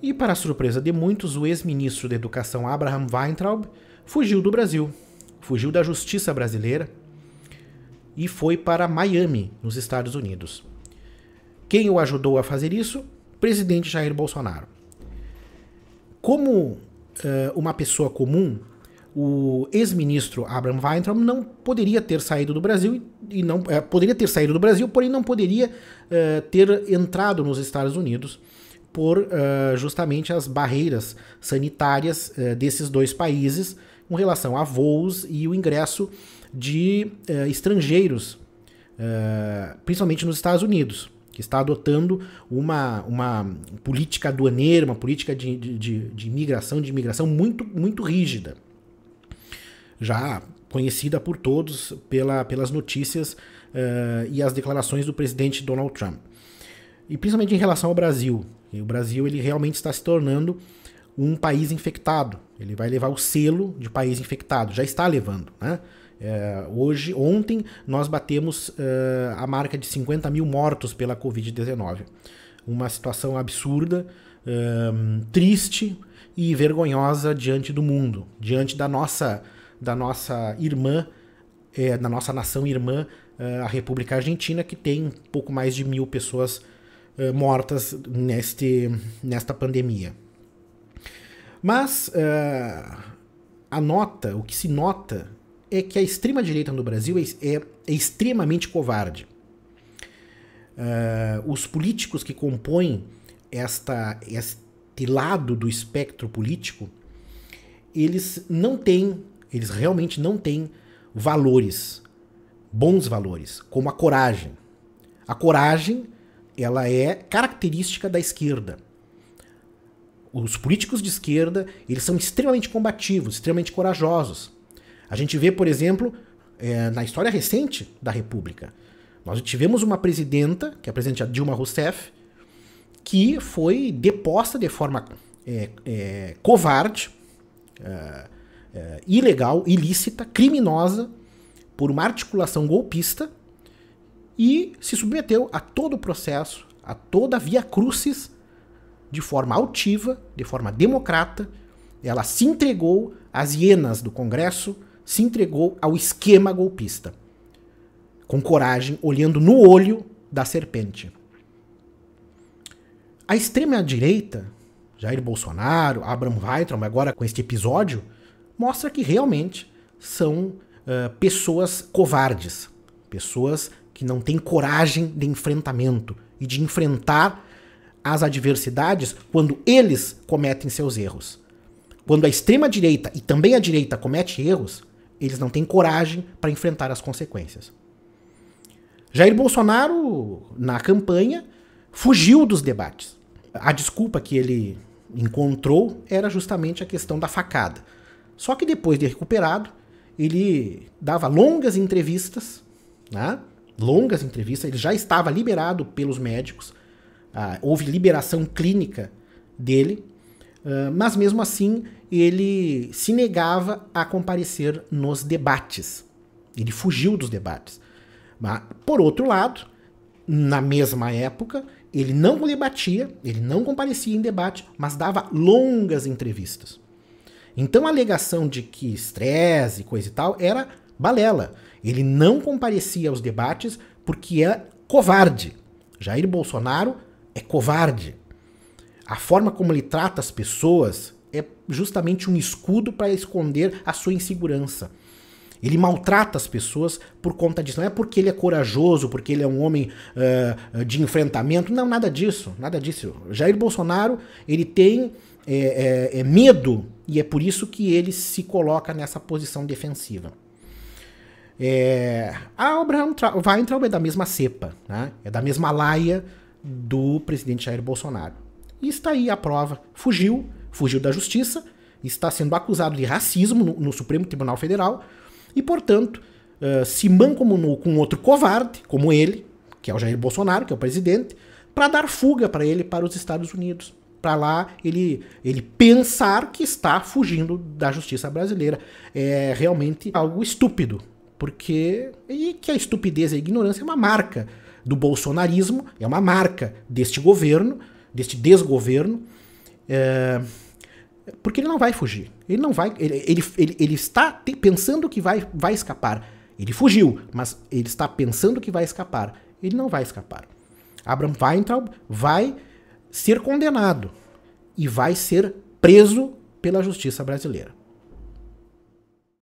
E, para a surpresa de muitos, o ex-ministro da Educação Abraham Weintraub fugiu do Brasil, fugiu da justiça brasileira e foi para Miami, nos Estados Unidos. Quem o ajudou a fazer isso? Presidente Jair Bolsonaro. Como uma pessoa comum, o ex-ministro Abraham Weintraub não poderia ter saído do Brasil e não poderia ter saído do Brasil, porém não poderia ter entrado nos Estados Unidos por justamente as barreiras sanitárias desses dois países com relação a voos e o ingresso de estrangeiros, principalmente nos Estados Unidos, que está adotando uma política aduaneira, uma política de imigração muito, muito rígida, já conhecida por todos pelas notícias e as declarações do presidente Donald Trump. E principalmente em relação ao Brasil. O Brasil ele realmente está se tornando um país infectado. Ele vai levar o selo de país infectado. Já está levando, né? Ontem nós batemos a marca de 50 mil mortos pela Covid-19. Uma situação absurda, triste e vergonhosa diante do mundo, diante da nossa irmã, da nossa nação irmã, a República Argentina, que tem pouco mais de 1.000 pessoas mortas nesta pandemia. Mas o que se nota é que a extrema-direita no Brasil é extremamente covarde. Os políticos que compõem este lado do espectro político, eles realmente não têm valores, bons valores, como a coragem. A coragem, ela é característica da esquerda. Os políticos de esquerda, eles são extremamente combativos, extremamente corajosos. A gente vê, por exemplo, na história recente da República, nós tivemos uma presidenta, que é a presidente Dilma Rousseff, que foi deposta de forma covarde, ilegal, ilícita, criminosa, por uma articulação golpista, e se submeteu a todo o processo, a toda a via crucis, de forma altiva, de forma democrata. Ela se entregou às hienas do Congresso, se entregou ao esquema golpista, com coragem, olhando no olho da serpente. A extrema-direita, Jair Bolsonaro, Abraham Weintraub, agora com este episódio, mostra que realmente são pessoas covardes, pessoas que não têm coragem de enfrentamento e de enfrentar as adversidades quando eles cometem seus erros. Quando a extrema-direita e também a direita comete erros, eles não têm coragem para enfrentar as consequências. Jair Bolsonaro, na campanha, fugiu dos debates. A desculpa que ele encontrou era justamente a questão da facada. Só que depois de recuperado, ele dava longas entrevistas, né? Longas entrevistas, ele já estava liberado pelos médicos, houve liberação clínica dele, mas mesmo assim ele se negava a comparecer nos debates. Ele fugiu dos debates. Mas, por outro lado, na mesma época, ele não debatia, ele não comparecia em debate, mas dava longas entrevistas. Então a alegação de que estresse, coisa e tal, era balela. Ele não comparecia aos debates porque é covarde. Jair Bolsonaro é covarde. A forma como ele trata as pessoas é justamente um escudo para esconder a sua insegurança. Ele maltrata as pessoas por conta disso. Não é porque ele é corajoso, porque ele é um homem de enfrentamento. Não, nada disso. Nada disso. Jair Bolsonaro, ele tem medo e é por isso que ele se coloca nessa posição defensiva. A Abraham Weintraub é da mesma cepa, né? É da mesma laia do presidente Jair Bolsonaro. E está aí a prova. Fugiu da justiça, está sendo acusado de racismo no Supremo Tribunal Federal e, portanto, se mancomunou com outro covarde, como ele, que é o Jair Bolsonaro, que é o presidente, para dar fuga para ele para os Estados Unidos. Para lá ele pensar que está fugindo da justiça brasileira. É realmente algo estúpido, porque que a estupidez e a ignorância é uma marca do bolsonarismo, é uma marca deste governo, deste desgoverno, Porque ele não vai fugir. Ele não vai. Ele está pensando que vai escapar. Ele fugiu, mas ele está pensando que vai escapar. Ele não vai escapar. Abraham Weintraub vai ser condenado e vai ser preso pela justiça brasileira.